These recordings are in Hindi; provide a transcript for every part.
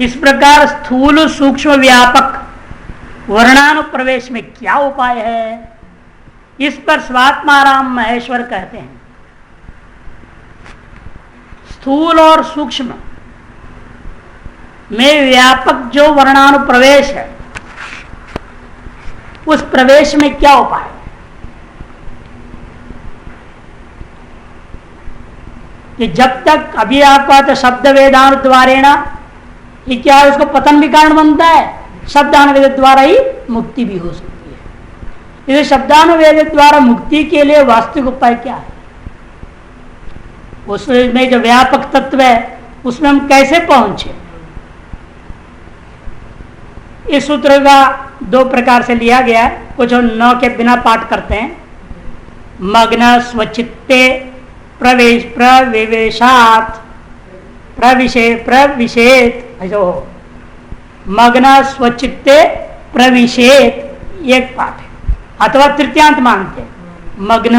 इस प्रकार स्थूल सूक्ष्म व्यापक वर्णानुप्रवेश में क्या उपाय है, इस पर स्वात्माराम महेश्वर कहते हैं। स्थूल और सूक्ष्म में व्यापक जो वर्णानुप्रवेश है, उस प्रवेश में क्या उपाय है कि जब तक अभी आपका तो शब्द वेदानुद्वारेण ये क्या है, उसको पतन भी कारण बनता है, शब्दानुवेद द्वारा ही मुक्ति भी हो सकती है। इसे शब्दानुवेद द्वारा मुक्ति के लिए वास्तविक उपाय क्या है, उसमें जो व्यापक तत्व है उसमें हम कैसे पहुंचे। इस सूत्र का दो प्रकार से लिया गया है, कुछ न के बिना पाठ करते हैं। मग्न स्वचित्ते प्रवेश प्रविवेशात प्रविशेत ऐसा हो, मग्न स्वचित्ते प्रविशेत एक पाठ है, अथवा तृतीयांत मानते मग्न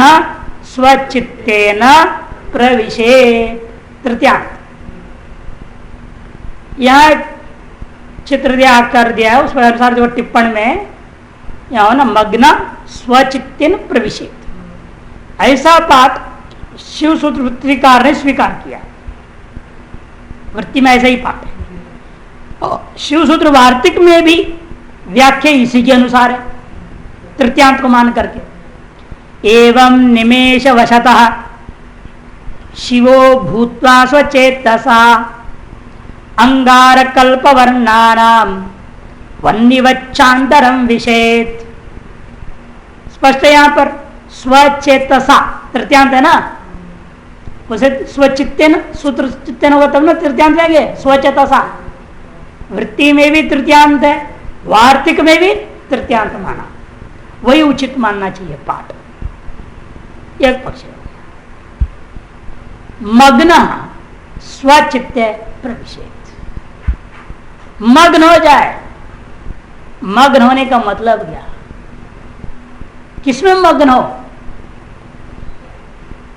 स्वचित्तेन प्रविशेत तृतीयांत। यहां चित्र दिया कर दिया है, उस पर अनुसार जो टिप्पण में यहां ना मग्न स्वचित्तेन प्रविशेत, ऐसा पाठ शिव सूत्र वृत्तिकार ने स्वीकार किया। वृत्ति में ऐसा ही पाठ है। शिव सूत्र वार्तिक में भी व्याख्या इसी के अनुसार है, तृतीयांत को मान करके। एवं निमेष वशतः शिवो भूत्वा स्वचेतसा अंगारकल्प वर्णानाम वन्निवच्चांतरम विषेत। स्पष्ट है यहां पर स्वचेतसा तृतीयांत है ना, उसे स्वचित्तेन सूत्र चित्तेन होगा तब ना तृतीयांत जाएंगे। स्वचेतसा वृत्ति में भी तृतीयांत है, वार्तिक में भी तृतीयांत माना, वही उचित मानना चाहिए पाठ। एक पक्ष मग्न स्वचित्ते प्रविशेत, मग्न हो जाए। मग्न होने का मतलब क्या, किसमें मग्न हो,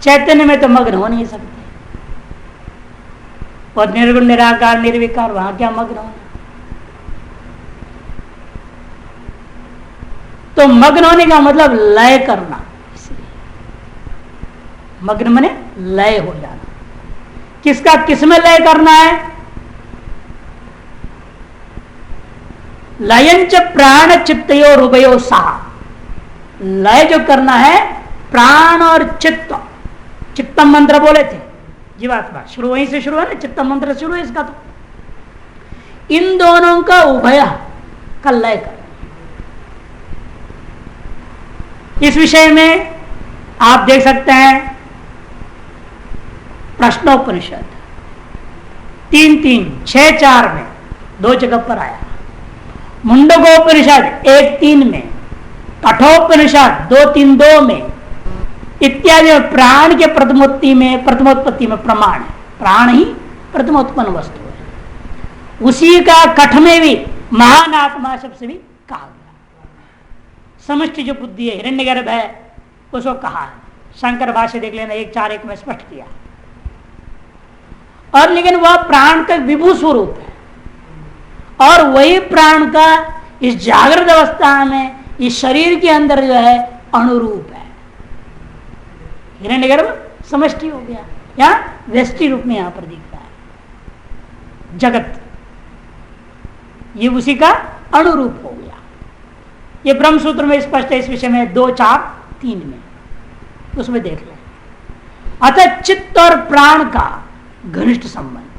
चैतन्य में तो मग्न हो नहीं सकते, और निर्गुण निराकार निर्विकार वहां क्या मग्न होना। तो मग्न होने का मतलब लय करना, इसलिए मग्न मने लय हो जाना। किसका किसमें लय करना है, लयंच प्राण चित्तयो रुपयो सा, लय जो करना है प्राण और चित्त। चित्तम मंत्र बोले थे जीवात्मा, शुरू वहीं से शुरू है ना, चित्तम मंत्र शुरू है इसका। तो इन दोनों का उभय का लय कर, इस विषय में आप देख सकते हैं प्रश्नोपनिषद 3-3, 6-4 में 2 जगह पर आया, मुंडकोपनिषद 1-3 में, कठोपनिषद 2-3-2 में इत्यादि में प्राण के प्रथमोत्पत्ति में प्रमाण है। प्राण ही प्रथमोत्पन्न वस्तु है। उसी का कठ में भी महान आत्मा शब्द से भी कहा गया। समष्टि जो बुद्धि है, हिरण्यगर्भ है, उसको कहा है। शंकर भाष्य देख लेना 1:4:1 में स्पष्ट किया। और लेकिन वह प्राण का विभू स्वरूप है, और वही प्राण का इस जागृत अवस्था में इस शरीर के अंदर जो है अनुरूप है। हिरण्यगर्भ समष्टि हो गया, या व्यष्टि रूप में यहां पर दिखता है जगत, ये उसी का अनुरूप हो गया। ये ब्रह्म सूत्र में स्पष्ट है, इस विषय में 2:4-3 में, उसमें देख लें। अतः चित्त और प्राण का घनिष्ठ संबंध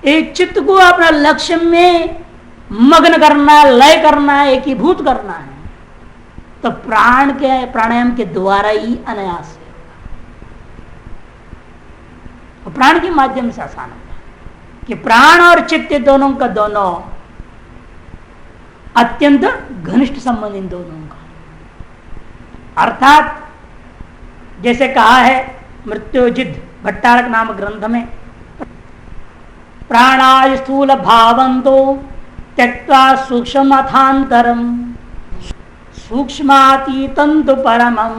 है। एक चित्त को अपना लक्ष्य में मग्न करना, लय करना, एकीभूत करना है, तो प्राण के प्राणायाम के द्वारा ही अनायास है, तो प्राण के माध्यम से आसान होता है कि प्राण और चित्त दोनों का दोनों अत्यंत घनिष्ठ संबंध इन दोनों का। अर्थात जैसे कहा है मृत्युजिद भट्टारक नाम ग्रंथ में, प्राणाय स्थूल भावंतो त्यक्त्वा सूक्ष्मथांतरम सूक्ष्मातीतं तु परमं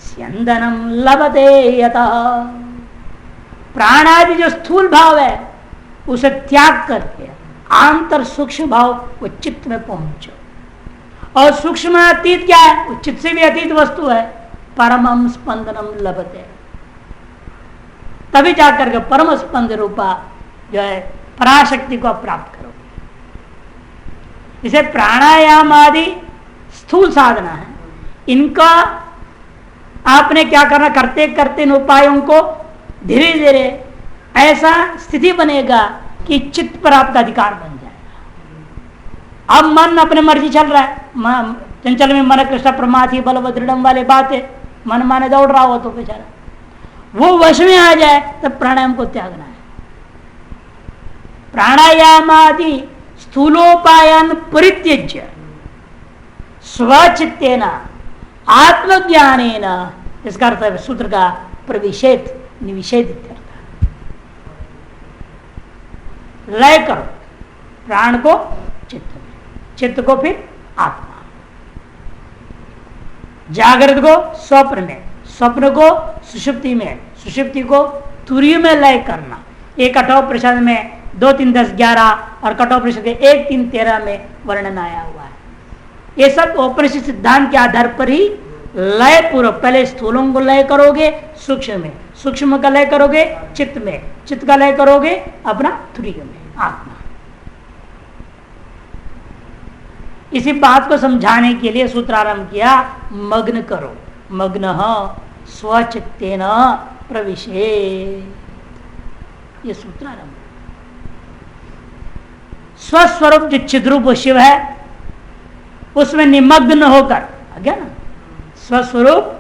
स्यंदनम लभते यतः। प्राणादि जो स्थूल भाव है उसे त्याग करके आंतर सूक्ष्म भाव वो चित्त में पहुंचो। और सूक्ष्म अतीत क्या है? वो चित्त से भी अतीत वस्तु है। परमम स्पंदनम लभते, तभी जाकर के परम स्पंद रूपा जो है पराशक्ति को प्राप्त करोगे। इसे प्राणायाम आदि स्थूल साधना है, इनका आपने क्या करना, करते करते इन उपायों को धीरे धीरे ऐसा स्थिति बनेगा कि चित्त पर आपका अधिकार बन जाएगा। अब मन अपने मर्जी चल रहा है, चंचल में मन कृष्ण प्रमाथि बल दृढ़ वाले बात है, मन माने दौड़ रहा हो तो बेचारा वो वश में आ जाए, तब प्राणायाम को त्यागना है। प्राणायाम आदि स्थूलोपायन परित्यज्य स्वचित्तेन आत्मज्ञानेन, इसका अर्थ है सूत्र का प्रविषेध निविषेध इत्यर्थ। लय करो प्राण को चित्त में, चित्त को फिर आत्मा, जागृत को स्वप्न में, स्वप्न को सुषुप्ति में, सुषुप्ति को तुरीय में लय करना। एक कठोपनिषद में 2, 3, 10, 11 और कठोपनिषद के 1, 3, 13 में वर्णन आया हुआ है। ये सब उपनिषद सिद्धांत के आधार पर ही लय पूर्वक पहले स्थूलों को लय करोगे सूक्ष्म में, सूक्ष्म का लय करोगे चित्त में, चित्त का लय करोगे अपना तुरीय में आत्मा। इसी बात को समझाने के लिए सूत्रारंभ किया, मग्न करो, मग्न स्वचित्तेन प्रविशे, ये सूत्रारंभ। स्वस्वरूप जो चिद्रूप शिव है उसमें निमग्न होकर, आज्ञा ना, स्वस्वरूप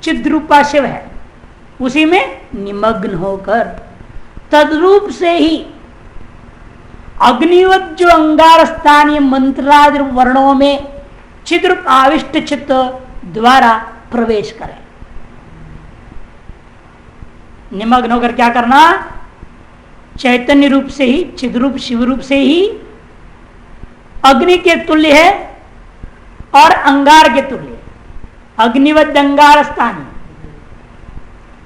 चिद्रूपा शिव है उसी में निमग्न होकर तद्रूप से ही अग्निवत जो अंगार स्थानीय मंत्रादि वर्णों में चिद्रूप आविष्ट चित्त द्वारा प्रवेश करें। निमग्न होकर क्या करना, चैतन्य रूप से ही, चिद्रूप शिव रूप से ही अग्नि के तुल्य है और अंगार के तुल्य, अग्निवत अंगार स्थानीय,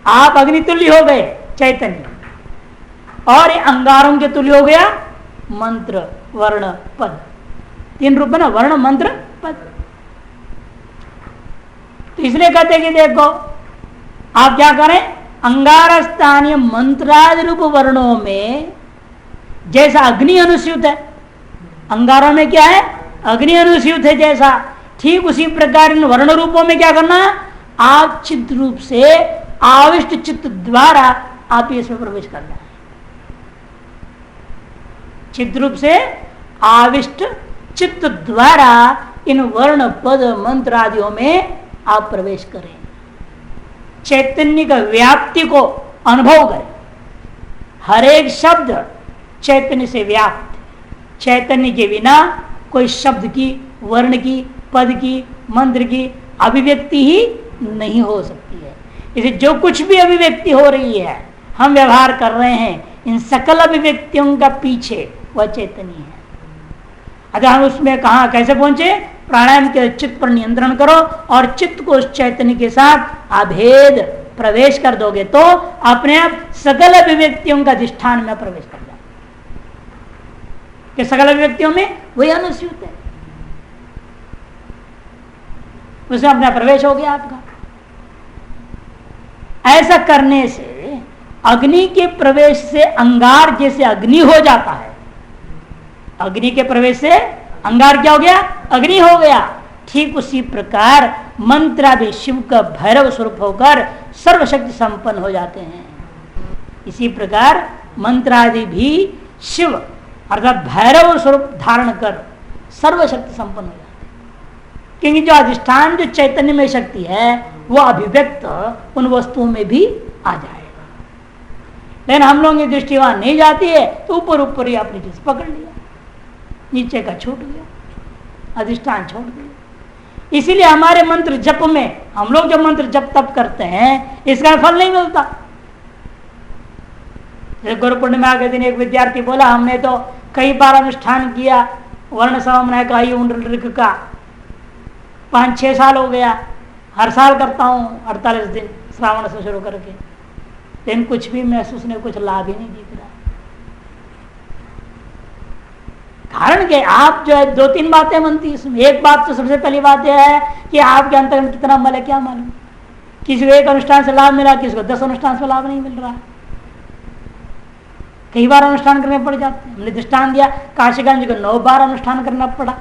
आप अग्नि तुल्य हो गए चैतन्य, और ये अंगारों के तुल्य हो गया मंत्र वर्ण पद, 3 रूप है ना, वर्ण मंत्र पद। तो इसलिए कहते कि देखो आप क्या करें, अंगार स्थानीय मंत्रादि रूप वर्णों में जैसा अग्नि अनुस्यूत है, अंगारों में क्या है अग्नि अनुस्यूत है जैसा, ठीक उसी प्रकार इन वर्ण रूपों में क्या करना, आप चित्त रूप से आविष्ट चित्त द्वारा आप इसमें प्रवेश करना है। चित्त रूप से आविष्ट चित्त द्वारा इन वर्ण पद मंत्र आदियों में आप प्रवेश करें, चैतन्य का व्याप्ति को अनुभव करें। हर एक शब्द चैतन्य से व्याप्त, चैतन्य के बिना कोई शब्द की, वर्ण की, पद की, मंत्र की अभिव्यक्ति ही नहीं हो सकती है। इसे जो कुछ भी अभिव्यक्ति हो रही है, हम व्यवहार कर रहे हैं, इन सकल अभिव्यक्तियों का पीछे वह चैतन्य है। अगर हम उसमें कहा कैसे पहुंचे, प्राणायाम के चित्त पर नियंत्रण करो और चित्त को उस चैतन्य के साथ अभेद प्रवेश कर दोगे तो अपने आप सकल अभिव्यक्तियों का अधिष्ठान में प्रवेश कर जाओ, कि सकल अभिव्यक्तियों में वही अनुस्यूत है, उसमें अपना प्रवेश हो गया आपका। ऐसा करने से अग्नि के प्रवेश से अंगार जैसे अग्नि हो जाता है, अग्नि के प्रवेश से अंगार क्या हो गया, अग्नि हो गया। ठीक उसी प्रकार मंत्र भी शिव का भैरव स्वरूप होकर सर्वशक्ति संपन्न हो जाते हैं। इसी प्रकार मंत्रादि भी शिव अर्थात भैरव स्वरूप धारण कर सर्वशक्ति संपन्न हो जाते हैं, क्योंकि जो अधिष्ठान जो चैतन्य में शक्ति है वो अभिव्यक्त उन वस्तुओं में भी आ जाएगा। लेकिन हम लोगों की दृष्टि वहां नहीं जाती है तो ऊपर ऊपर ही अपनी चीज पकड़ लिया, नीचे का छूट गया, अधिष्ठान छोड़ दिया। इसीलिए हमारे मंत्र जप में हम लोग जो मंत्र जप तप करते हैं इसका फल नहीं मिलता। गुरु पूर्णिमा के दिन एक विद्यार्थी बोला हमने तो कई बार अनुष्ठान किया, वर्ण समन्वय का का 5-6 साल हो गया, हर साल करता हूँ 48 दिन श्रावण से शुरू करके, लेकिन कुछ भी महसूस नहीं, कुछ लाभ ही नहीं दिख रहा। कारण के आप जो है 2-3 बातें बनती है इसमें। एक बात तो सबसे पहली बात यह है कि आपके अंतर में कितना बल है क्या मालूम। किसी को एक अनुष्ठान से लाभ मिला, किसी को 10 अनुष्ठान से लाभ नहीं मिल रहा है। कई बार अनुष्ठान करने पड़ जाते हैं। हमने दृष्टान दिया काशीगंज को 9 बार अनुष्ठान करना पड़ा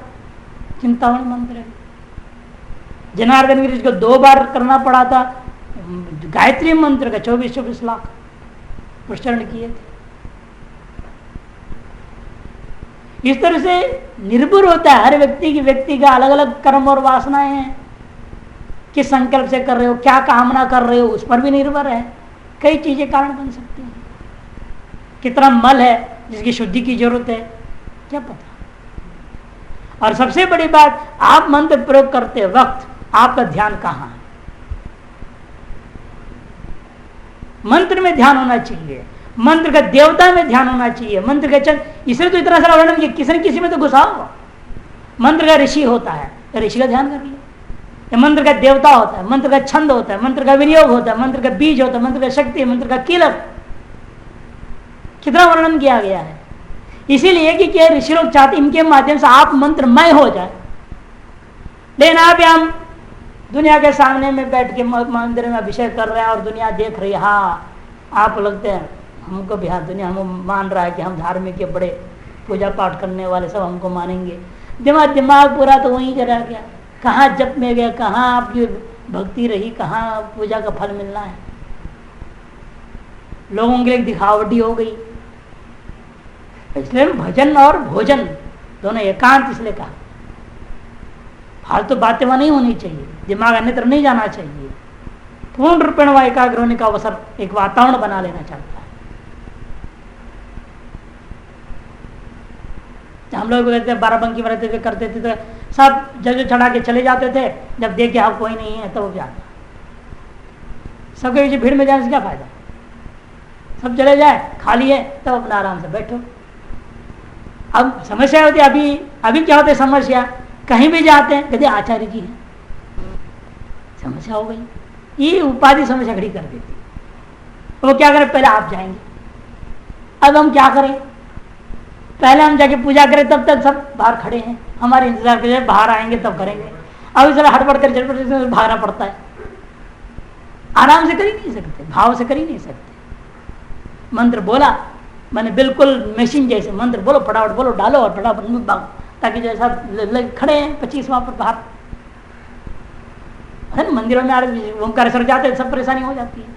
चिंतामणि मंत्र। जनार्दन गिरी को 2 बार करना पड़ा था गायत्री मंत्र का 24-24 लाख प्रचरण किए थे। इस तरह से निर्भर होता है हर व्यक्ति का अलग अलग कर्म और वासनाएं हैं। किस संकल्प से कर रहे हो, क्या कामना कर रहे हो, उस पर भी निर्भर है। कई चीजें कारण बन सकती हैं। कितना मल है जिसकी शुद्धि की जरूरत है क्या पता। और सबसे बड़ी बात, आप मंत्र प्रयोग करते वक्त आपका ध्यान कहाँ है। मंत्र में ध्यान होना चाहिए, मंत्र का देवता में ध्यान होना चाहिए, मंत्र का चंद। इसलिए तो इतना सारा वर्णन किया, किसी न किसी में तो घुसा होगा। मंत्र का ऋषि होता है तो ऋषि का ध्यान कर लिया। मंत्र का देवता होता है, मंत्र का छंद होता है, मंत्र का विनियोग होता है, मंत्र का बीज होता है, मंत्र का शक्ति, मंत्र का कीलक, कितना वर्णन किया गया है। इसीलिए कि क्या ऋषि लोग चाहते इनके माध्यम से आप मंत्रमय हो जाए। लेकिन आप हम दुनिया के सामने में बैठ के मंदिर में अभिषेक कर रहे हैं और दुनिया देख रही है। हाँ, आप लगते हैं हमको भी, हाँ दुनिया हम मान रहा है कि हम धार्मिक के बड़े पूजा पाठ करने वाले सब हमको मानेंगे। दिमाग पूरा तो वहीं चला गया। कहाँ जप में गया, कहाँ आपकी भक्ति रही, कहाँ पूजा का फल मिलना है। लोगों के लिए दिखावटी हो गई। इसलिए भजन और भोजन दोनों एकांत इसलिए कहा। फालतू बातें वहां नहीं होनी चाहिए, दिमाग अन्यत्र नहीं जाना चाहिए। पूर्ण रूपेण वह एकाग्र होने का अवसर एक वातावरण बना लेना चाहता है। हम लोग कहते बाराबंकी में रहते थे, करते थे तो सब जज चढ़ा के चले जाते थे। जब देखे आप कोई नहीं है तब जाता। सबके पीछे भीड़ में जाने से क्या फायदा। सब चले जाए, खाली है तब अपना आराम से बैठो। अब समस्या होती है, अभी क्या होता है समस्या, कहीं भी जाते हैं कहते आचार्य जी हैं, समस्या हो गई। ये उपाधि समस्या खड़ी कर देती। वो क्या करें, पहले आप जाएंगे। अब हम क्या करें, पहले हम जाके पूजा करें, तब तक सब बाहर खड़े हैं हमारे इंतजार कर, बाहर आएंगे तब करेंगे। अब इस हड़बड़ कर झटपट भागना पड़ता है। आराम से कर ही नहीं सकते, भाव से कर ही नहीं सकते। मंत्र बोला मैंने बिल्कुल मशीन जैसे मंत्र बोलो, फटाफट बोलो, डालो और फटाफट, ताकि जैसा खड़े हैं 25 वहां पर बाहर है ना। मंदिरों में ओंकारेश्वर जाते हैं, सब परेशानी हो जाती है।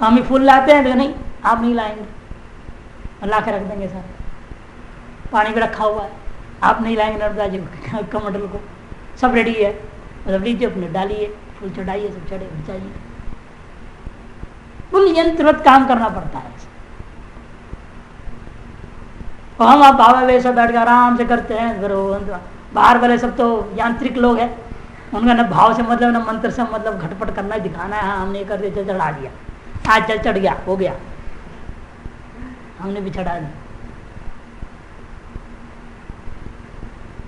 हम ही फूल लाते हैं तो नहीं, आप नहीं लाएंगे, ला के रख देंगे सर। पानी भी रखा हुआ है, आप नहीं लाएंगे नर्मदा जी कमंडल को, सब रेडी है, मतलब लीजिए अपने डालिए, फूल चढ़ाइए, सब चढ़े चाहिए। वो यंत्रवत काम करना पड़ता है। और हम आप भाव वैसे बैठ कर आराम से करते हैं। फिर बाहर वाले सब तो यांत्रिक लोग हैं, उनका न भाव से मतलब न मंत्र से मतलब घटपट करना है, दिखाना है। हाँ हमने कर दिया, चढ़ा दिया, आज चल चढ़ गया, हो गया, हमने भी चढ़ा दिया।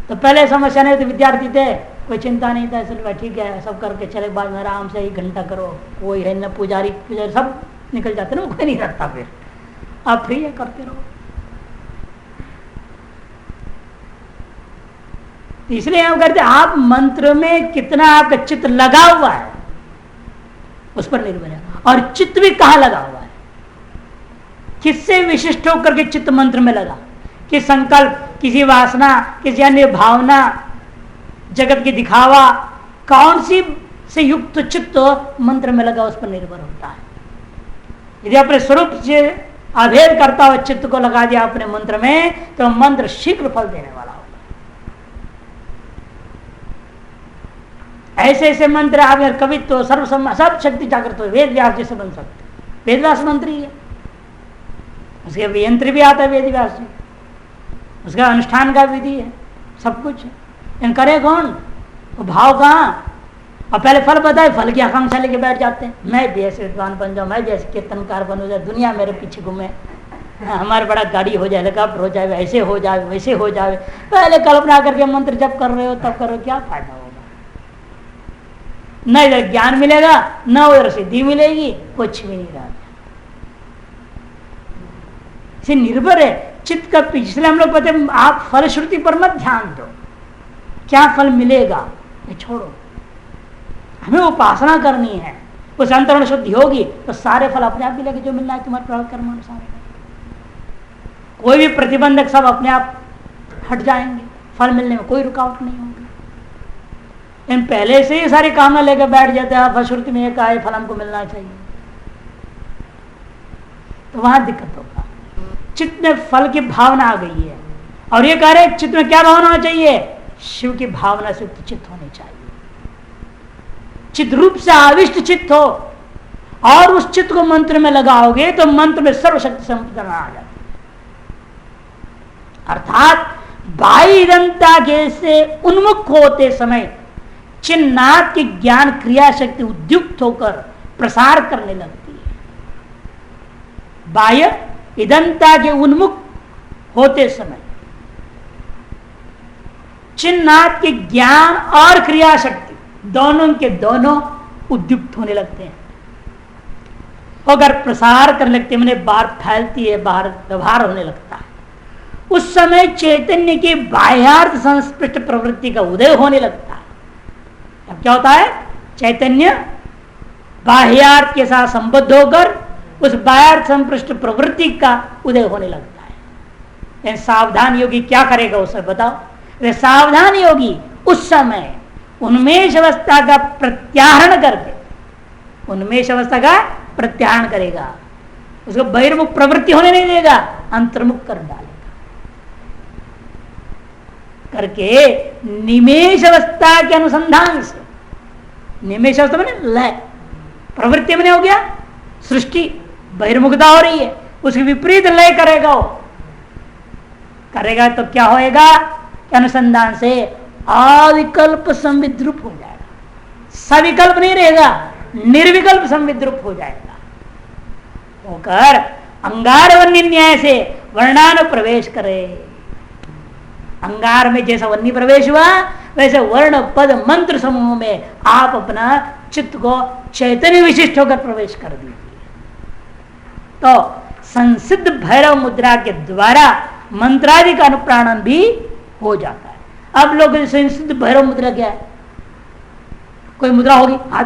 तो पहले समस्या नहीं थी, विद्यार्थी थे, कोई चिंता नहीं था, इसलिए ठीक है सब करके चले। बाद में आराम से 1 घंटा करो, कोई है न पुजारी सब निकल जाते ना, कोई नहीं रहता। फिर आप फ्री है, करते रहो। इसलिए हम कहते हैं आप मंत्र में कितना आपका चित्त लगा हुआ है उस पर निर्भर है। और चित्त भी कहाँ लगा हुआ है, किससे विशिष्ट होकर के चित्त मंत्र में लगा, किस संकल्प, किसी वासना, किसी अन्य भावना, जगत की दिखावा, कौन सी से युक्त चित्त मंत्र में लगा, उस पर निर्भर होता है। यदि अपने स्वरूप से अभेद करता हुआ चित्त को लगा दिया अपने मंत्र में, तो मंत्र शीघ्र फल देने वाला होगा। ऐसे ऐसे मंत्र आप कवित्व, सर्वसम्मा, सब शक्ति जागृत हो, वेद व्यास जैसे बन सकते। वेद व्यास मंत्री है, उसके यंत्र भी आता है वेद व्यास जी, उसका अनुष्ठान का विधि है, सब कुछ है। इन करे कौन, वो भाव कहाँ। और पहले फल बताए, फल की आकांक्षा लेके बैठ जाते हैं। मैं भी ऐसे विद्वान बन जाऊँ, मैं भी ऐसे कीर्तनकार बन जाए, दुनिया मेरे पीछे घूमे, हमारे बड़ा गाड़ी हो जाए, हेलीकॉप्टर हो जाए, ऐसे हो जाए, वैसे हो जाए। पहले कल्पना करके मंत्र जब कर रहे हो तब करो, क्या फायदा होगा। न इधर ज्ञान मिलेगा, न उधर सिद्धि मिलेगी, कुछ भी नहीं रहा। इसे निर्भर है चित्त का पिछले हम लोग कहते आप फल श्रुति पर मत ध्यान दो, क्या फल मिलेगा ये छोड़ो, हमें उपासना करनी है। उस अंतरण शुद्धि होगी तो सारे फल अपने आप मिलेंगे, जो मिलना है तुम्हारे प्रारब्ध कर्म अनुसार। कोई भी प्रतिबंधक सब अपने आप हट जाएंगे, फल मिलने में कोई रुकावट नहीं होगी। इन पहले से ही सारी कामना लेकर बैठ जाते हैं, फलश्रुति में एक आए फल हमको मिलना चाहिए, तो वहां दिक्कत होगा। चित्त में फल की भावना आ गई है, और ये कह रहे चित्त में क्या भावना होना चाहिए? शिव की भावना से युक्त चित्त होनी चाहिए, चित्त रूप से आविष्ट चित्त हो, और उस चित्त को मंत्र में लगाओगे तो मंत्र में सर्वशक्ति संपन्न आ जाती है। अर्थात बाह्य दंता के से उन्मुख होते समय चिन्नाथ की ज्ञान क्रिया शक्ति उद्युक्त होकर प्रसार करने लगती है। बाह्य इदंता के उन्मुख होते समय चिन्नाथ के ज्ञान और क्रिया शक्ति दोनों के दोनों उद्युक्त होने लगते हैं, अगर प्रसार करने लगते हैं, बाहर फैलती है, बाहर व्यवहार होने लगता है। उस समय चैतन्य की बाह्यार्थ संस्पृष्ट प्रवृत्ति का उदय होने लगता है। अब क्या होता है? चैतन्य बाह्यार्थ के साथ संबद्ध होकर उस बाह्यार्थ संस्पृष्ट प्रवृत्ति का उदय होने लगता है। सावधान योगी क्या करेगा उसे बताओ? सावधान योगी उस समय उन्मेष अवस्था का प्रत्याहरण करके, उन्मेष अवस्था का प्रत्याहरण करेगा, उसको बहिर्मुख प्रवृत्ति होने नहीं देगा, अंतर्मुख कर डालेगा। करके निमेष अवस्था के अनुसंधान से, निमेष अवस्था में लय प्रवृत्ति में हो गया, सृष्टि बहिर्मुखता हो रही है, उसके विपरीत लय करेगा, वो करेगा तो क्या होएगा? अनुसंधान से अविकल्प संविद्रुप हो जाएगा, सविकल्प नहीं रहेगा, निर्विकल्प संविद्रुप हो जाएगा, होकर अंगार वन्य न्याय से वर्णान प्रवेश करे। अंगार में जैसा वन्य प्रवेश हुआ वैसे वर्ण पद मंत्र समूह में आप अपना चित्त को चैतन्य विशिष्ट होकर प्रवेश कर दीजिए। तो संसिद्ध भैरव मुद्रा के द्वारा मंत्रादि का अनुप्राणन भी हो जाता है। अब लोग संसिद्ध भैरव मुद्रा क्या है? कोई मुद्रा होगी हाथ,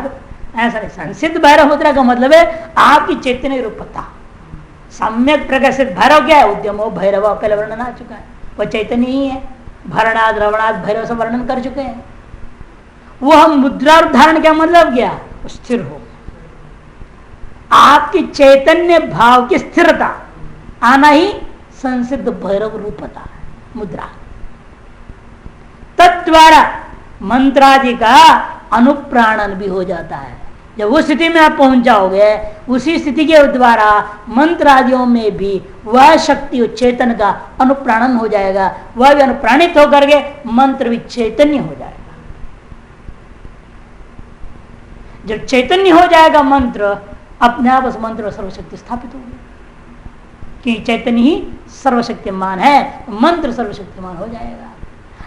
ऐसा नहीं। संसिद्ध भैरव मुद्रा का मतलब है आपकी चैतन्य रूपता। सम्यक प्रकाशित भैरव क्या है? उद्यमो भैरव पहले वर्णन आ चुका है, वह चैतन्य ही है। भरणाद रवणाद भैरव से वर्णन कर चुके हैं। वह मुद्रा धारण का मतलब क्या? स्थिर हो, आपकी चैतन्य भाव की स्थिरता आना ही संसिद्ध भैरव रूपता है, मुद्रा। तद्वारा मंत्रादि का अनुप्राणन भी हो जाता है। जब उस स्थिति में आप पहुंच जाओगे, उसी स्थिति के द्वारा मंत्रादियों में भी वह शक्ति चेतन का अनुप्राणन हो जाएगा, वह भी अनुप्राणित होकर के मंत्र भी चैतन्य हो जाएगा। जब चैतन्य हो जाएगा मंत्र, अपने आप उस मंत्र में सर्वशक्ति स्थापित होगी, कि चैतन्य ही सर्वशक्तिमान है, मंत्र सर्वशक्तिमान हो जाएगा।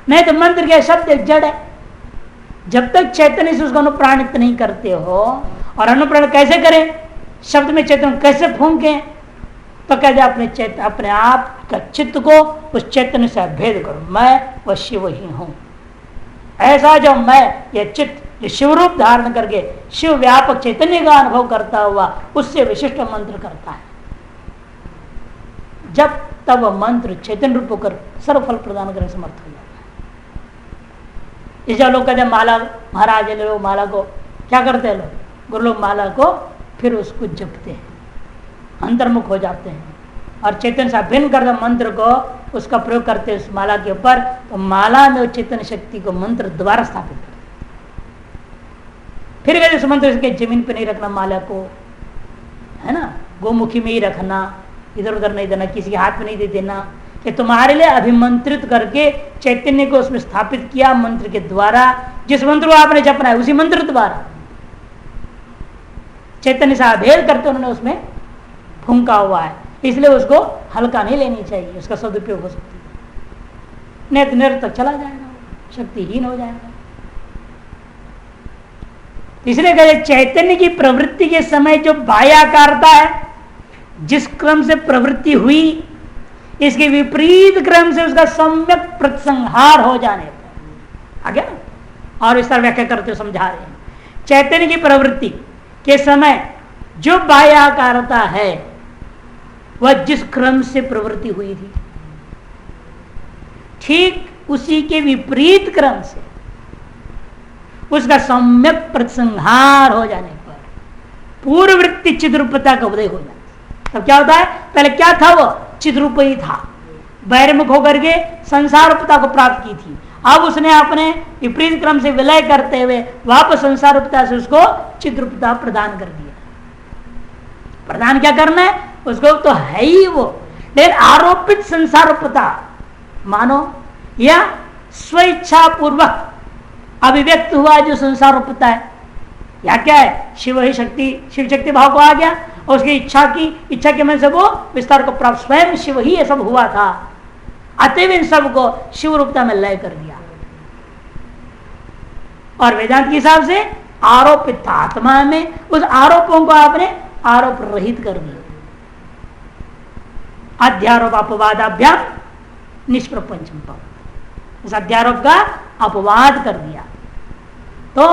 नहीं तो मंत्र के शब्द जड़ है, जब तक चैतन्य से उसको अनुप्राणित नहीं करते हो। और अनुप्राणित कैसे करें? शब्द में चैतन्य कैसे फूंके? तो कहते अपने आप का चित्त को उस चैतन्य से भेद करो, मैं वह शिव ही हूं। ऐसा जो मैं यह चित्त जो शिव रूप धारण करके शिव व्यापक चैतन्य का अनुभव करता हुआ उससे विशिष्ट मंत्र करता है, जब तब वह मंत्र चैतन्य रूप होकर सर्वफल प्रदान करने समर्थ हो जाता है। इस लोग कहते हैं माला, महाराज लोग माला को क्या करते हैं? लोग गुरु लोग माला को फिर उसको जपते हैं, अंतर्मुख हो जाते हैं और चैतन्य से अभिन्न करते मंत्र को उसका प्रयोग करते हैं उस माला के ऊपर। तो माला में चैतन्य शक्ति को मंत्र द्वारा स्थापित करते। फिर कहते उस मंत्र के जमीन पे नहीं रखना, माला को है ना गोमुखी में ही रखना, इधर उधर नहीं देना, किसी के हाथ में नहीं दे देना, कि तुम्हारे लिए अभिमंत्रित करके चैतन्य को उसमें स्थापित किया मंत्र के द्वारा। जिस मंत्र को आपने जपना है उसी मंत्र द्वारा चैतन्य से अभेद करते उन्होंने उसमें फूंका हुआ है, इसलिए उसको हल्का नहीं लेनी चाहिए, उसका सदुपयोग हो सकती है, नहीं तो निरर्थक चला जाएगा, शक्तिहीन हो जाएगा। इसलिए कहते चैतन्य की प्रवृत्ति के समय जो बाह्याकारता है, जिस क्रम से प्रवृत्ति हुई, इसके विपरीत क्रम से उसका सम्यक प्रत्संहार हो जाने पर आ गया। और इस तरह व्याख्या करते हुए समझा रहे हैं, चैतन्य की प्रवृत्ति के समय जो बाह्याकारता है वह जिस क्रम से प्रवृत्ति हुई थी, ठीक उसी के विपरीत क्रम से उसका सम्यक प्रत्संहार हो जाने पर पूर्ववृत्ति चिद्रूपता का उदय हो जाता। तब क्या होता है, पहले क्या था, वो चिद्रूप ही था, बहिर्मुख होकर के संसार रूपता को प्राप्त की थी। अब उसने अपने विपरीत क्रम से विलय करते हुए वापस संसार रूपता से उसको चिद्रूपता प्रदान कर दिया। प्रदान क्या करना है उसको, तो है ही वो, लेकिन आरोपित संसार रूपता मानो या स्वेच्छा पूर्वक अभिव्यक्त हुआ जो संसार रूपता है, या क्या है, शिव ही शक्ति, शिव शक्ति भाव को आ गया और उसकी इच्छा के मन से वो विस्तार को प्राप्त, स्वयं शिव ही ये सब हुआ था, अतएव इन सब को शिव रूपता में लय कर दिया। और वेदांत के हिसाब से आरोपित था आत्मा में, उस आरोपों को आपने आरोप रहित कर दिया। अध्यारोप अपवादाभ्याम निष्प्रपंचम पाव, इस अध्यारोप का अपवाद कर दिया तो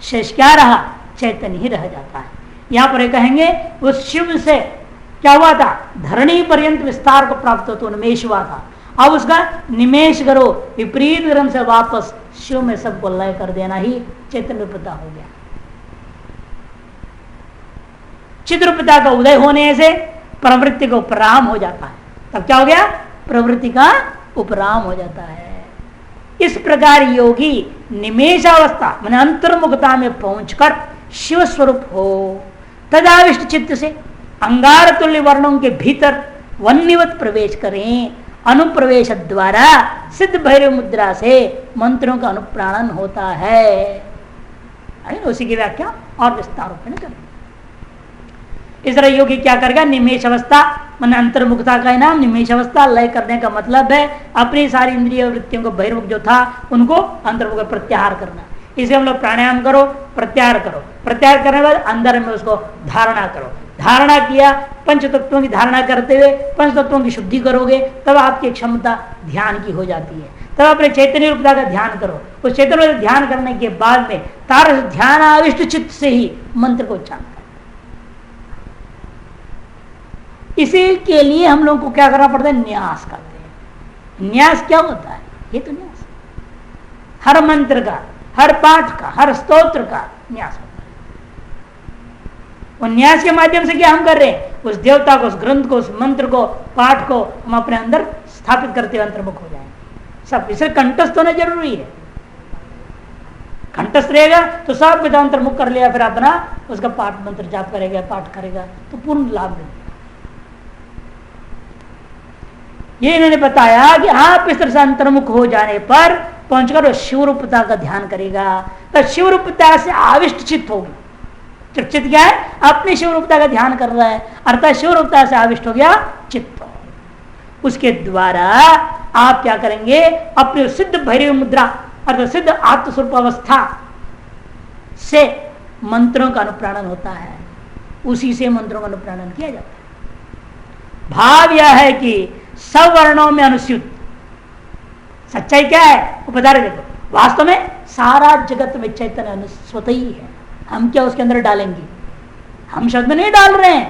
शेष क्या रहा, चैतन्य ही रह जाता है। यहां पर कहेंगे उस शिव से क्या हुआ था, धरणी पर्यंत विस्तार को प्राप्त हो तो उन्मेष हुआ था। अब उसका निमेष करो, विपरीत क्रम से वापस शिव में सबको लय कर देना ही चैतन्य रूपता हो गया। चिद्रूपता का उदय होने से प्रवृत्ति का उपराम हो जाता है। तब क्या हो गया, प्रवृत्ति का उपराम हो जाता है। इस प्रकार योगी निमेषावस्था माने अंतर्मुखता में पहुंचकर शिव स्वरूप हो, तदाविष्ट चित्त से अंगार तुल्य वर्णों के भीतर वन्यवत प्रवेश करें। अनुप्रवेश द्वारा सिद्ध भैरव मुद्रा से मंत्रों का अनुप्राणन होता है। उसी की व्याख्या और विस्तार में करें। इस तरह योगी क्या करेगा, निमेष अवस्था मन अंतर्मुखता का नाम निमेष अवस्था लय करने का मतलब है अपनी सारी इंद्रिय वृत्तियों को बहिर्मुख जो था उनको अंतर्मुख प्रत्याहार करना। इसे हम लोग प्राणायाम करो, प्रत्याहार करो, प्रत्याहार करने के बाद अंदर में उसको धारणा करो। धारणा किया, पंच तत्वों की धारणा करते हुए पंच तत्वों की शुद्धि करोगे, तब आपकी क्षमता ध्यान की हो जाती है। तब अपने चैतन्य रूपता का ध्यान करो। उस चैतन्य ध्यान करने के बाद में तार ध्यान आविष्ट चित्त से ही मंत्र को उच्चारण करो। इसी के लिए हम लोग को क्या करना पड़ता है, न्यास करते हैं। न्यास क्या होता है, ये तो न्यास हर मंत्र का, हर पाठ का, हर स्तोत्र का न्यास होता है। और न्यास के माध्यम से क्या हम कर रहे हैं, उस देवता को, उस ग्रंथ को, उस मंत्र को, पाठ को हम अपने अंदर स्थापित करते हुए अंतर्मुख हो जाएंगे। सब इसे कंठस्थ होना जरूरी है। कंठस्थ रहेगा तो सब कुछ अंतर्मुख कर लिया, फिर अपना उसका पाठ मंत्र जाप करेगा, पाठ करेगा तो पूर्ण लाभ मिलेगा। ये इन्होंने बताया कि आप इस तरह से अंतर्मुख हो जाने पर पहुंचकर शिव रूपता का ध्यान करेगा, तो शिव रूपता से आविष्ट चित्त होगी। चित्त क्या है, अपने शिव रूपता का ध्यान कर रहा है, अर्थात शिव रूपता से आविष्ट हो गया चित्त। उसके द्वारा आप क्या करेंगे, अपने सिद्ध भैरव मुद्रा अर्थात सिद्ध आत्मस्वरूप अवस्था से मंत्रों का अनुप्राणन होता है। उसी से मंत्रों का अनुप्राणन किया जाता है। भाव यह है कि सब वर्णों में अनुस्यूत सच्चाई क्या है, वो बता रहे। देखो वास्तव में सारा जगत में चैतन्य स्वतः ही है। हम क्या उसके अंदर डालेंगे, हम शब्द में नहीं डाल रहे हैं,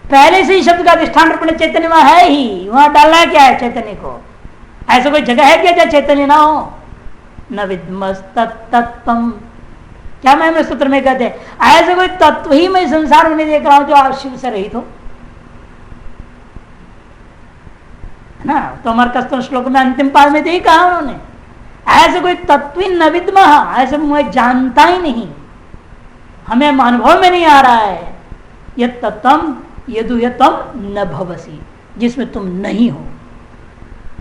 पहले से ही शब्द का अधिष्ठान रूप में चैतन्य वहां है ही। वहां डालना क्या है चैतन्य को, ऐसा कोई जगह है क्या जहाँ चैतन्य ना हो। न विद्मस तत्तम, क्या मैं सूत्र में कहते हैं, ऐसे कोई तत्व ही मैं संसार में नहीं देख रहा हूं जो आप शिव से रहित हो ना। तो हमारे कस्तूर श्लोक में अंतिम पाद में यही कहा उन्होंने, ऐसे कोई तत्व न विद्मः, ऐसे मैं जानता ही नहीं, हमें अनुभव में नहीं आ रहा है। यद तत्तम यदु यतम न भवसी, जिसमें तुम नहीं हो,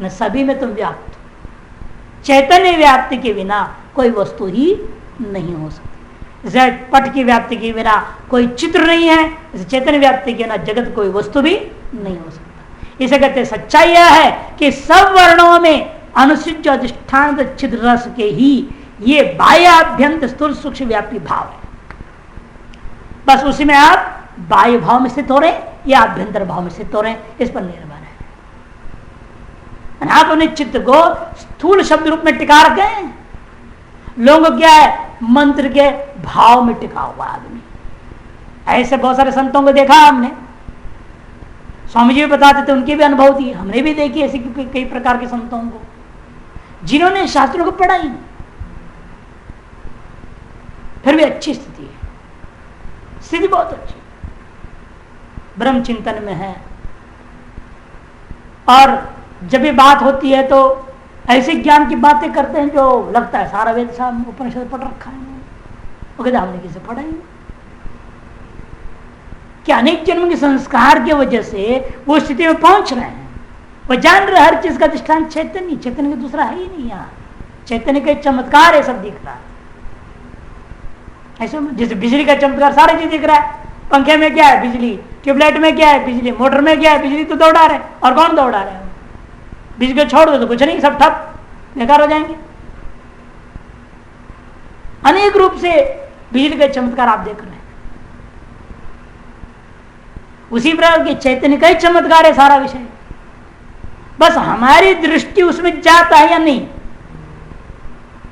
न सभी में तुम व्याप्त हो। चैतन्य व्याप्ति के बिना कोई वस्तु ही नहीं हो सकती। जैसे पट की व्याप्ति के बिना कोई चित्र नहीं है, जैसे चैतन्य व्याप्ति के बिना जगत कोई वस्तु भी नहीं हो सकता। इसे कहते हैं सच्चाई यह है कि सब वर्णों में अनुसूच अधिष्ठान चिद रस के ही ये बाह्याभ्यंत स्थूल सूक्ष्म व्यापी भाव है। बस उसी में आप बाह्य भाव में स्थित हो रहे हैं या आभ्यंतर भाव में स्थित हो रहे हैं, इस पर निर्भर है। आप अपने चित्त को स्थूल शब्द रूप में टिका रखे हैं। लोगों को क्या है, मंत्र के भाव में टिका हुआ आदमी। ऐसे बहुत सारे संतों को देखा हमने, स्वामी जी भी बताते थे, उनकी भी अनुभव थी, हमने भी देखी ऐसे कई प्रकार के संतों को जिन्होंने शास्त्रों को पढ़ा ही, फिर भी अच्छी स्थिति है, स्थिति बहुत अच्छी, ब्रह्म चिंतन में है। और जब भी बात होती है तो ऐसे ज्ञान की बातें करते हैं जो लगता है सारा वेद साहब उपनिषद पढ़ रखा है, वो कहते हमने किसे पढ़ा ही, कि अनेक जन्म के संस्कार की वजह से वो स्थिति में पहुंच रहे हैं। वो जान रहे हर चीज का दृष्टांत चैतन्य, चैतन्य का दूसरा है ही नहीं। यहाँ चैतन्य का चमत्कार है, सब दिख रहा है। ऐसे जैसे बिजली का चमत्कार सारी चीज दिख रहा है। पंखे में क्या है, बिजली, ट्यूबलाइट में क्या है, बिजली, मोटर में क्या है, बिजली, तो दौड़ा रहे। और कौन दौड़ा रहे हैं? बिजली को छोड़ दो तो कुछ नहीं, सब ठप बेकार हो जाएंगे। अनेक रूप से बिजली का चमत्कार आप देख रहे हैं। उसी प्रकार के चैतन्य का ही चमत्कार है सारा विषय, बस हमारी दृष्टि उसमें जाता है या नहीं।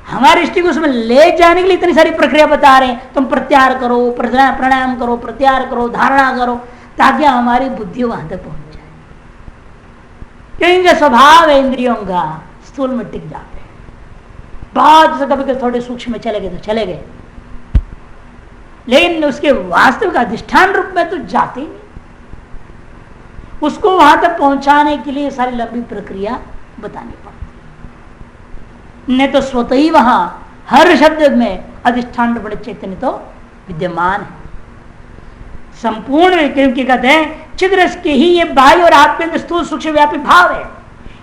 हमारी दृष्टि को उसमें ले जाने के लिए इतनी सारी प्रक्रिया बता रहे हैं। तुम प्रत्याहार करो, प्राणायाम करो, प्रत्याहार करो, धारणा करो, ताकि हमारी बुद्धि वहां तक पहुंच जाए। क्योंकि इनका स्वभाव है इंद्रियों का स्थूल में टिक जाते हैं। बहुत से कभी थोड़े सूक्ष्म में चले गए तो चले गए, लेकिन उसके वास्तविक अधिष्ठान रूप में तो जाते ही नहीं। उसको वहां तक पहुंचाने के लिए सारी लंबी प्रक्रिया बतानी पड़ती, नहीं तो स्वतः ही वहां हर शब्द में अधिष्ठान रूप चैतन्य तो विद्यमान है संपूर्ण। क्योंकि कहते हैं चिद्रस के ही ये बाह्य और आत्म स्थूल सूक्ष्म व्यापी भाव है।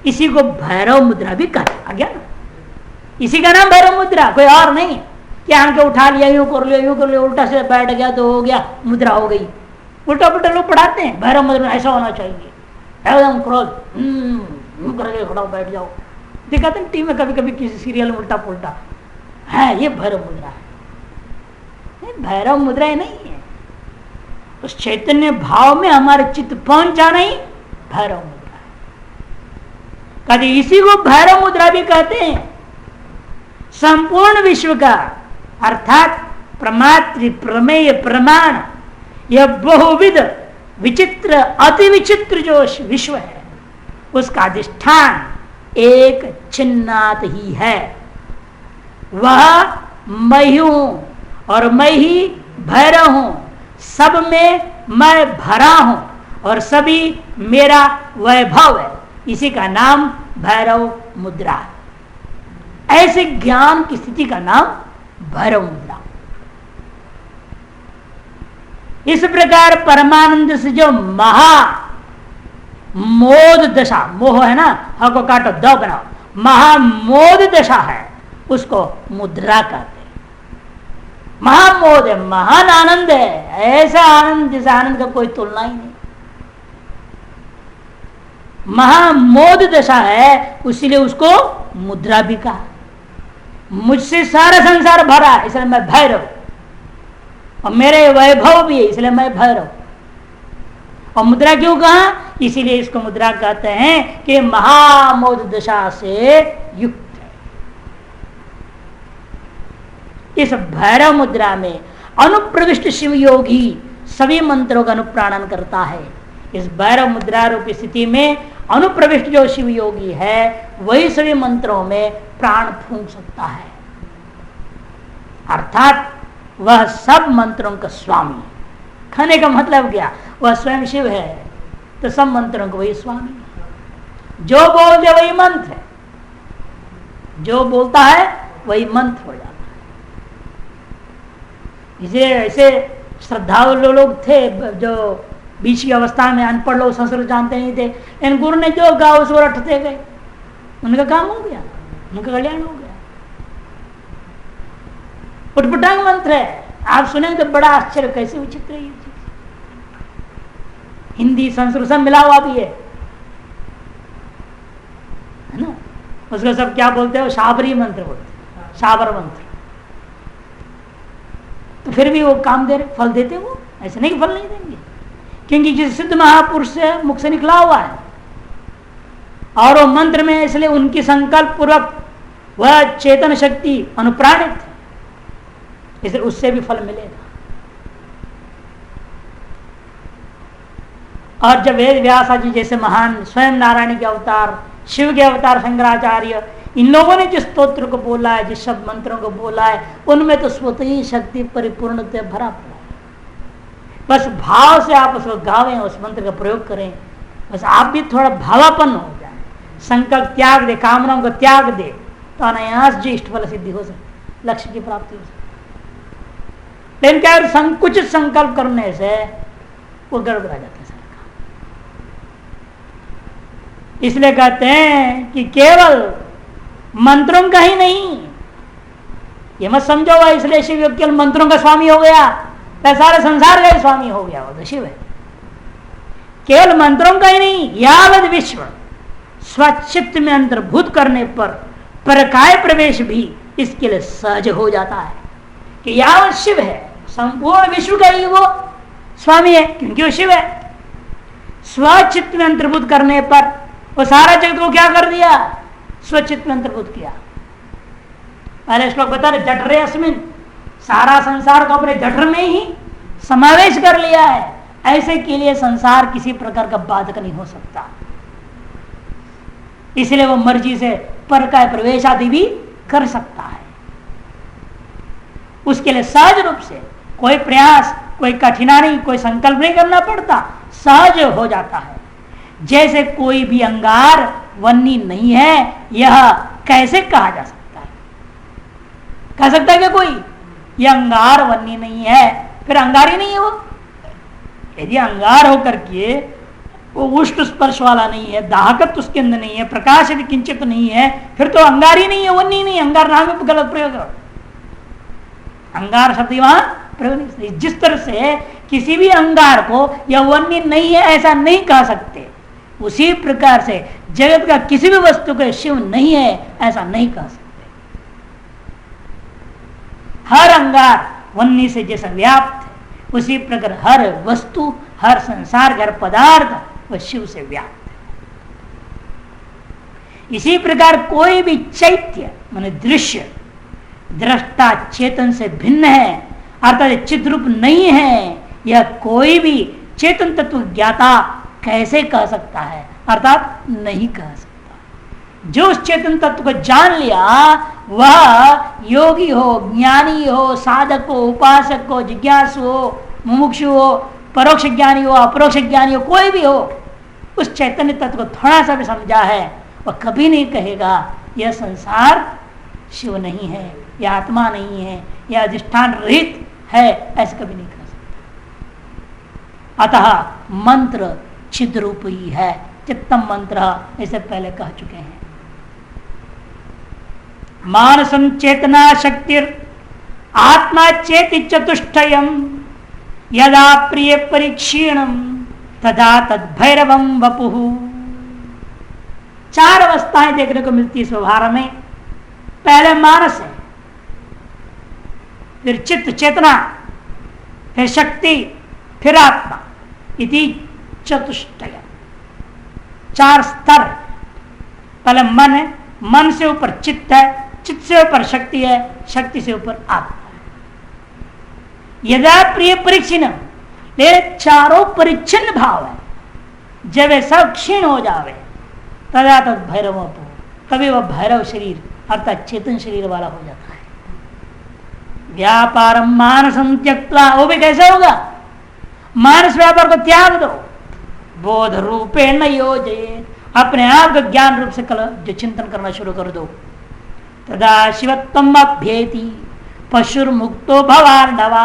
इसी को भैरव मुद्रा भी कहा गया ना, इसी का नाम भैरव मुद्रा, कोई और नहीं। क्या हमको उठा लिया, यूं कर लिया, यूं कर लिया, उल्टा से बैठ गया तो हो गया, मुद्रा हो गई। उल्टा पुल्टा लोग पढ़ाते हैं, भैरव मुद्रा ऐसा होना चाहिए, एकदम क्रोध करके खड़ा बैठ जाओ। दिखाते हैं टीवी में कभी कभी किसी सीरियल में उल्टा पुल्टा है, ये भैरव मुद्रा है। भैरव मुद्रा ही नहीं है, उस चैतन्य भाव में हमारे चित्त पहुंच जाना ही भैरव मुद्रा है। कहते इसी को भैरव मुद्रा भी कहते हैं। संपूर्ण विश्व का अर्थात प्रमात्र प्रमेय प्रमाण, यह बहुविध विचित्र अति विचित्र जो विश्व है उसका अधिष्ठान एक चिन्नात ही है। वह मैं हूं और मैं ही भैरव हूं, सब में मैं भरा हूं और सभी मेरा वैभव है। इसी का नाम भैरव मुद्रा है। ऐसे ज्ञान की स्थिति का नाम भैरव मुद्रा। इस प्रकार परमानंद से जो महा मोद दशा, मोह है ना, हा को काटो द बनाओ, महामोद दशा है, उसको मुद्रा कहते हैं। महामोद है, महान आनंद है, ऐसा आनंद जिस आनंद का कोई तुलना ही नहीं। महामोद दशा है, इसीलिए उसको मुद्रा भी कहा। मुझसे सारा संसार भरा है इसलिए मैं भैरव, और मेरे वैभव भी है इसलिए मैं भैरव। और मुद्रा क्यों कहा? इसीलिए इसको मुद्रा कहते हैं कि महामोद दशा से युक्त है। इस भैरव मुद्रा में अनुप्रविष्ट शिव योगी सभी मंत्रों का अनुप्राणन करता है। इस भैरव मुद्रा रूपी स्थिति में अनुप्रविष्ट जो शिव योगी है वही सभी मंत्रों में प्राण फूंक सकता है, अर्थात वह सब मंत्रों का स्वामी है। कहने का मतलब क्या? वह स्वयं शिव है तो सब मंत्रों का वही स्वामी है। जो बोल दे वही मंत्र है, जो बोलता है वही मंत्र हो जाता है। इसे ऐसे श्रद्धालु लोग थे जो बीच की अवस्था में अनपढ़ लोग संस्कृत जानते नहीं थे, इन गुरु ने जो कहा उसको रटते गए, उनका काम हो गया, उनका कल्याण हो गया। उटपटांग मंत्र है, आप सुनेंगे तो बड़ा आश्चर्य, कैसे विचित्र है ये चीज। हिंदी संस्कृत सब मिला हुआ भी है ना। उसको सब क्या बोलते हैं? शाबरी मंत्र बोलते हैं, शाबर मंत्र। तो फिर भी वो काम दे रहे, फल देते वो, ऐसे नहीं फल नहीं देंगे, क्योंकि जिस सिद्ध महापुरुष से मुख से निकला हुआ है और वो मंत्र में इसलिए उनकी संकल्प पूर्वक वह चेतन शक्ति अनुप्राणित है, इसलिए उससे भी फल मिलेगा। और जब वेद व्यास जी जैसे महान स्वयं नारायण के अवतार, शिव के अवतार शंकराचार्य, इन लोगों ने जिस स्तोत्र को बोला है, जिस शब्द मंत्रों को बोला है, उनमें तो स्वतः ही शक्ति परिपूर्णतः भरा पड़ा है। बस भाव से आप उसको गावें, उस मंत्र का प्रयोग करें, बस आप भी थोड़ा भावापन्न हो जाए, संकल्प त्याग दे, कामनाओं को त्याग दे, तो अनायास जी इष्टफल सिद्धि हो सकती, लक्ष्य की प्राप्ति हो सकती। लेकिन क्या संकुचित संकल्प करने से वो गड़बड़ा जाता है। इसलिए कहते हैं कि केवल मंत्रों का ही नहीं, ये मत समझो हुआ इसलिए शिव केवल मंत्रों का स्वामी हो गया, तो सारे संसार का ही स्वामी हो गया, वो तो शिव है। केवल मंत्रों का ही नहीं, यावत विश्व स्वचित्त में अंतर्भूत करने पर परकाय प्रवेश भी इसके लिए सहज हो जाता है कि यावत शिव है, संपूर्ण विश्व का ही वो स्वामी है, क्योंकि वो शिव है। स्वचित्त में अंतर्भूत करने पर वो सारा जगत को क्या कर दिया, स्वचित्त में अंतर्भूत किया। पहले श्लोक बता रहे जठरे अस्मिन, सारा संसार को अपने जठर में ही समावेश कर लिया है। ऐसे के लिए संसार किसी प्रकार का बाधक नहीं हो सकता, इसलिए वो मर्जी से पर का प्रवेश आदि भी कर सकता है। उसके लिए सहज रूप से कोई प्रयास, कोई कठिनाई, कोई संकल्प नहीं करना पड़ता, सहज हो जाता है। जैसे कोई भी अंगार वन्नी नहीं है, यह कैसे कहा जा सकता है? कह सकता है क्या कोई यह अंगार वन्नी नहीं है, फिर अंगार ही नहीं है वो? यदि अंगार होकर के वो उष्ण स्पर्श वाला नहीं है, दाहकत्व उसके अंदर नहीं है, प्रकाश यदि किंचित नहीं है, फिर तो अंगार ही नहीं है, वन्नी नहीं। अंगार नाम में गलत प्रयोग है, अंगार शब्द वहां प्रयोग नहीं। जिस तरह से किसी भी अंगार को यह वन्नी नहीं है ऐसा नहीं कह सकते, उसी प्रकार से जगत का किसी भी वस्तु को शिव नहीं है ऐसा नहीं कह सकते। हर अंगार वन्नी से जैसा व्याप्त है, उसी प्रकार हर वस्तु, हर संसार, हर पदार्थ वह शिव से व्याप्त है। इसी प्रकार कोई भी चैत्य माने दृश्य दृष्टा चेतन से भिन्न है, अर्थात चिद्रूप नहीं है, यह कोई भी चेतन तत्व ज्ञाता कैसे कह सकता है? अर्थात नहीं कह सकता। जो उस चेतन तत्व को जान लिया वह योगी हो, ज्ञानी हो, साधक हो, उपासक हो, जिज्ञासु हो, मुमुक्षु हो, परोक्ष ज्ञानी हो, अपरोक्ष ज्ञानी हो, कोई भी हो, उस चैतन्य तत्व को थोड़ा सा भी समझा है, वह कभी नहीं कहेगा यह संसार शिव नहीं है, यह आत्मा नहीं है, यह अधिष्ठान रहित है, ऐसे कभी नहीं कह सकता। अतः मंत्र छिद्र रूप ही है, चित्तम मंत्र, ऐसे पहले कह चुके हैं। मानसम चेतना शक्तिर आत्मा चेति चतुष्टयम यदा प्रिय परीक्षीणम तदा तद्भैरवम वपुः। चार अवस्थाएं देखने को मिलती है इस व्यवहार में। पहले मानस है, फिर चित्त चेतना, फिर शक्ति, फिर आत्मा, इति चतुष्टय, चार स्तर। पहले मन है, मन से ऊपर चित्त है, चित्त से ऊपर शक्ति है, शक्ति से ऊपर आत्मा है। यदा प्रिय परिच्छिन्न, ये चारों परिच्छिन्न भाव है, जब वे सब क्षीण हो जावे तदा तद भैरव, तभी वह भैरव शरीर अर्थात चेतन शरीर वाला हो जाता है। व्यापारम मानसम त्यक्त्वा, वो भी कैसे होगा? मानस व्यापार को त्याग दो, बोध रूपे न योजये, अपने आप को ज्ञान रूप से जो चिंतन करना शुरू कर दो। तदा शिवत्वम अभ्येति पशुर मुक्तो भवार्णवा,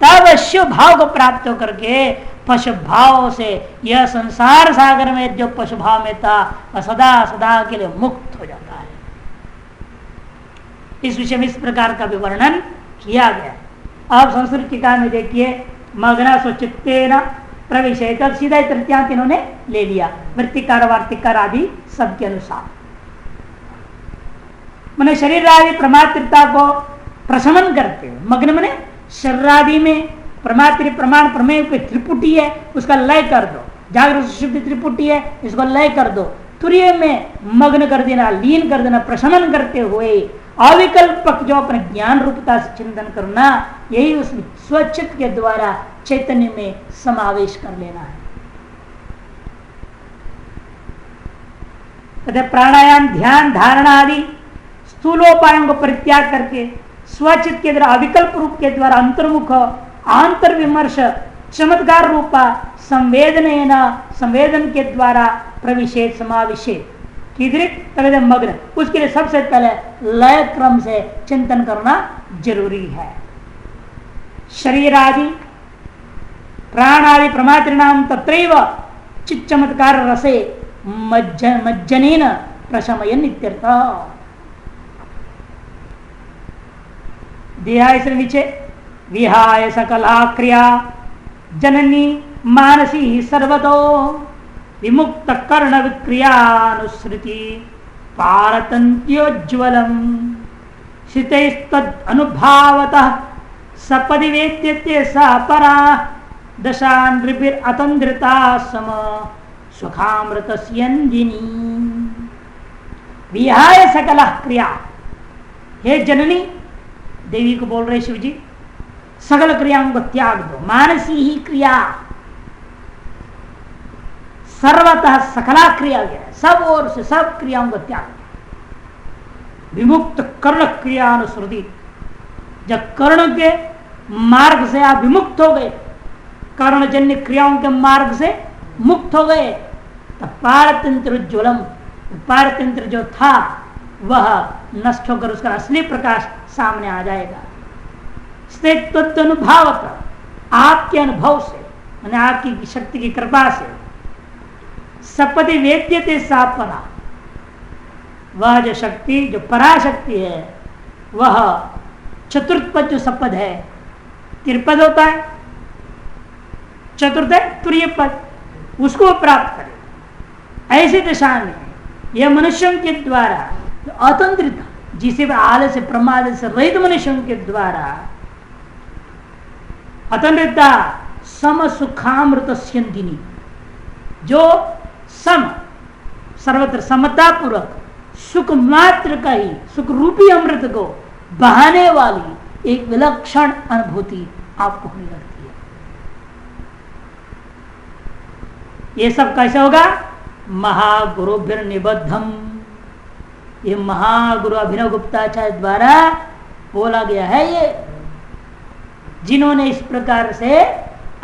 तब शिव भाव को प्राप्त होकर के पशु भाव से यह संसार सागर में जो पशु भाव में था वह सदा सदा के लिए मुक्त हो जाता है। इस विषय में इस प्रकार का भी वर्णन किया गया। अब संस्कृत टीका में देखिए, मग्न स्वचित्तेन प्रविशे, तब सीधा तृतीयांत इन्होंने ले लिया, वृत्तिकार वार्तिकार आदि सबके अनुसार। मैंने शरीर आदि प्रमात्रिता को प्रशमन करते हुए, मग्न मने शरीरादि में प्रमात्र प्रमाण प्रमेय की त्रिपुटी है, उसका लय कर दो। जागृत शुद्ध त्रिपुटी है, इसको लय कर दो। तुर्य में मग्न कर देना, लीन कर देना, प्रशमन करते हुए अविकल्पक जो अपने ज्ञान रूपता से चिंतन करना, यही उस स्वचित के द्वारा चैतन्य में समावेश कर लेना है। प्राणायाम, ध्यान, धारणा आदि स्थूलोपायों को परित्याग करके स्वचित के द्वारा अविकल्प रूप के द्वारा अंतर्मुख आंतर विमर्श चमत्कार रूपा संवेदन के द्वारा प्रविशेष समाविशेष किदृक मग्न, उसके लिए सबसे पहले लय क्रम से चिंतन करना जरूरी है। शरीर आदि प्राण आदि प्रमातृणाम तत्रैव चित्त चमत्कार रसे मज्जनेन प्रशमयन इत्यर्थ। देहाय विचे विहाय सकला क्रिया जननी मानसी सर्वतो विमुक्त कर्ण विक्रियानुसृति पारतंत्योज्वलम शितैस्तद अनुभावतः सपदि वेद्यते सा परा दशानृभिर अतंद्रिता सम सुखामृतस्यंजिनी। विहाय सकल क्रिया, हे जननी, देवी को बोल रहे शिव जी, सकल क्रियाओं को त्याग दो। मानसी ही क्रिया सर्वतः सकला क्रिया है, सब ओर से सब क्रियाओं को त्याग दो। विमुक्त कर्ण क्रिया अनुश्रुति, जब कर्ण के मार्ग से आप विमुक्त हो गए, कर्णजन्य क्रियाओं के मार्ग से मुक्त हो गए, तब पारतंत्र ज्वलम, पारतंत्र जो था वह नष्ट होकर उसका असली प्रकाश सामने आ जाएगा। अनुभावत, आपके अनुभव से, मैंने आपकी शक्ति की कृपा से, सपदि वेद्यते सा परा, वह जो शक्ति, जो पराशक्ति है, वह चतुर्थ पद जो सपद है, त्रिपद होता है, चतुर्थ है तुर्य पद, उसको प्राप्त करे। ऐसी दशा में यह मनुष्यों के द्वारा अतंत्रित, जिसे आलस से प्रमाद से रहित मनुष्यों के द्वारा अतंत्रिता सम सुखामृत स्यंदिनी, जो सम सर्वत्र समता पूर्वक सुख मात्र का ही, सुख रूपी अमृत को बहाने वाली एक विलक्षण अनुभूति आपको होने लगती है। ये सब कैसे होगा? महागुरुभिर निबद्धम, ये महागुरु अभिनव गुप्ताचार्य द्वारा बोला गया है। ये जिन्होंने इस प्रकार से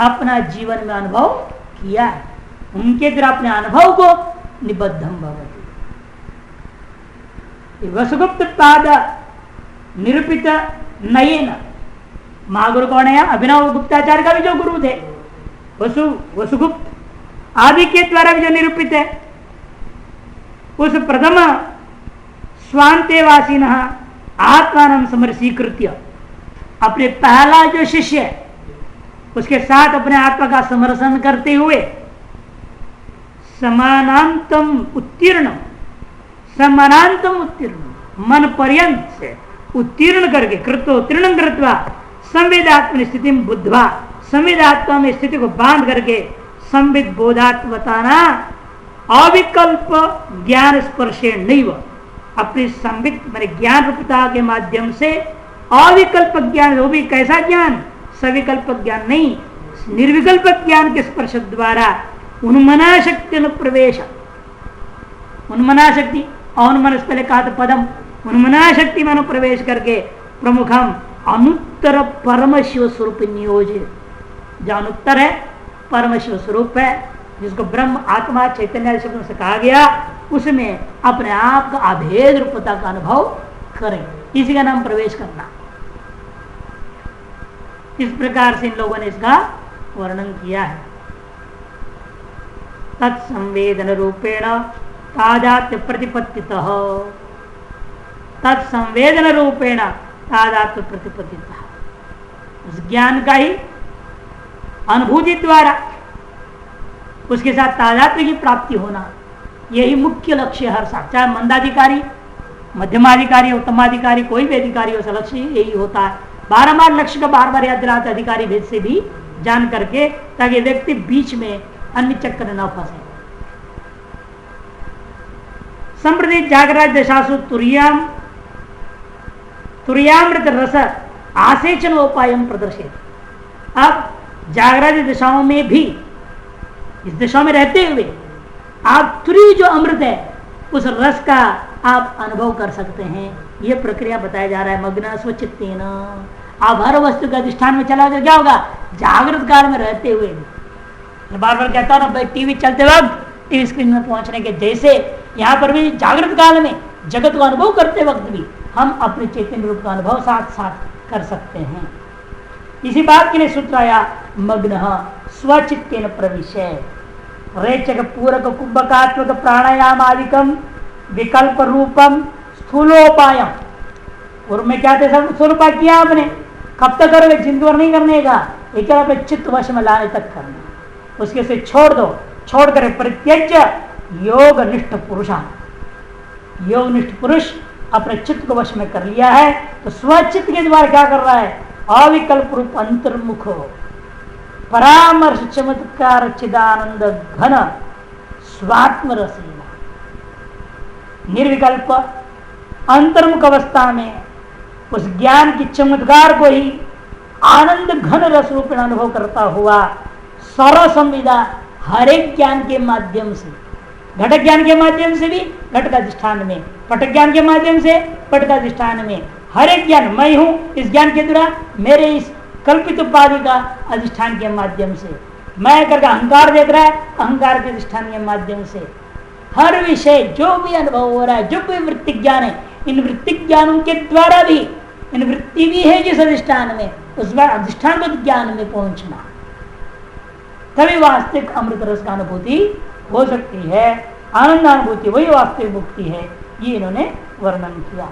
अपना जीवन में अनुभव किया है, उनके द्वारा अपने अनुभव को निबद्धम भवति। वसुगुप्त पाद निरूपित नयन, महागुरु कौन है? अभिनव गुप्ताचार्य का भी जो गुरु थे, वसुगुप्त आदि के द्वारा भी जो निरूपित है, उस प्रथम स्वांतेवासीन आत्मान समरसीकृत्य, अपने पहला जो शिष्य है उसके साथ अपने आत्मा का समर्पण करते हुए समानांतम उत्तीर्ण मन पर्यंत से उत्तीर्ण करके कृतोत्तीर्ण कृत्वा संवेदात्म स्थिति बुद्धवा, संवेदात्मा में स्थिति को बांध करके संविद बोधात्मताना अविकल्प ज्ञान स्पर्शेण नैव, अपनी संविद मैंने ज्ञान रूपता के माध्यम से अविकल्प ज्ञान, वो भी कैसा ज्ञान? सविकल्प ज्ञान नहीं, निर्विकल्प ज्ञान के स्पर्श द्वारा उन्मना शक्ति अनुप्रवेश, उन्मना शक्ति, अनुमन पहले कहा था पदम, उन्मना शक्ति में अनुप्रवेश करके प्रमुखम अनुत्तर परम शिव स्वरूप नियोजित, जो अनुत्तर है परम शिव स्वरूप है, जिसको ब्रह्म आत्मा चैतन्य शब्दों से कहा गया, उसमें अपने आप का अभेद रूपता का अनुभव करें, इसी का नाम प्रवेश करना। इस प्रकार से इन लोगों ने इसका वर्णन किया है। तत्संवेदन रूपेण तादात्म्य प्रतिपत्तितः, तत्संवेदन रूपेण तादात्म्य प्रतिपत्तितः, उस ज्ञान का ही अनुभूति द्वारा उसके साथ तादात्म्य की प्राप्ति होना, यही मुख्य लक्ष्य हर साथ, चाहे मंदाधिकारी, मध्यमाधिकारी, उत्तमाधिकारी, कोई भी अधिकारी हो, लक्ष्य यही होता है। बारंबार लक्ष्य का बार बार याद दिलाते अधिकारी भेद से भी जान करके, ताकि व्यक्ति बीच में अन्य चक्कर न फंसे। संप्रति जागराज दशासु तुर्यामृत रस आसेचन उपाय प्रदर्शित। अब जागराज दशाओं में भी, इस दशा में रहते हुए आप तुरी जो अमृत है उस रस का आप अनुभव कर सकते हैं। यह प्रक्रिया बताया जा रहा है। मग्न स्वचित्तेन, आप हर वस्तु के अधिष्ठान में चला जाए, क्या होगा? जागृत काल में रहते हुए भी। बार बार कहता हूं ना भाई, टीवी चलते वक्त, टीवी स्क्रीन में पहुंचने के जैसे यहाँ पर भी जागृत काल में जगत को अनुभव करते वक्त भी हम अपने चैतन्य रूप का अनुभव साथ साथ कर सकते हैं। इसी बात के लिए सूत्र आया, मग्न स्वचित्तेन प्रविशय रेचक पूरक कुंभकात्मक प्राणायाम आदिकम विकल्प रूपम स्थूलोपायम। पूर्व में क्या थे? सब स्थूल उपाय किया आपने, कब तक करोगे? जिंदगी भर नहीं करने का, एक अपने चित्त वश में लाने तक करना। उसके से छोड़ दो, छोड़ कर परित्यज्य योग निष्ठ पुरुषा, योग निष्ठ पुरुष अपने चित्त को वश में कर लिया है तो स्वचित्त के द्वारा क्या कर रहा है? अविकल्प रूप अंतर्मुख परामर्श चमत्कार चिदानंद घन स्वात्म रसीना, निर्विकल्प अंतर्मुख अवस्था में उस ज्ञान की चमत्कार को ही आनंद घन रस रूप में अनुभव करता हुआ सर्व संविदा हर एक ज्ञान के माध्यम से, घटक ज्ञान के माध्यम से भी घट का अधिष्ठान में, पटक ज्ञान के माध्यम से पट का अधिष्ठान में, हर एक ज्ञान मैं हूं, इस ज्ञान के द्वारा मेरे इस कल्पित उपाधि का अधिष्ठान के माध्यम से, मैं करके अहंकार देख रहा है, अहंकार के अधिष्ठान के माध्यम से, हर विषय जो भी अनुभव हो रहा है, जो भी वृत्ति ज्ञान है, इन वृत्ति ज्ञानों के द्वारा भी, इन वृत्ति भी है जिस अधिष्ठान में, उस बार अधिष्ठान को ज्ञान में पहुंचना, तभी वास्तविक अमृत रस का अनुभूति हो सकती है। आनंद अनुभूति वही वास्तविक मुक्ति है। ये इन्होंने वर्णन किया।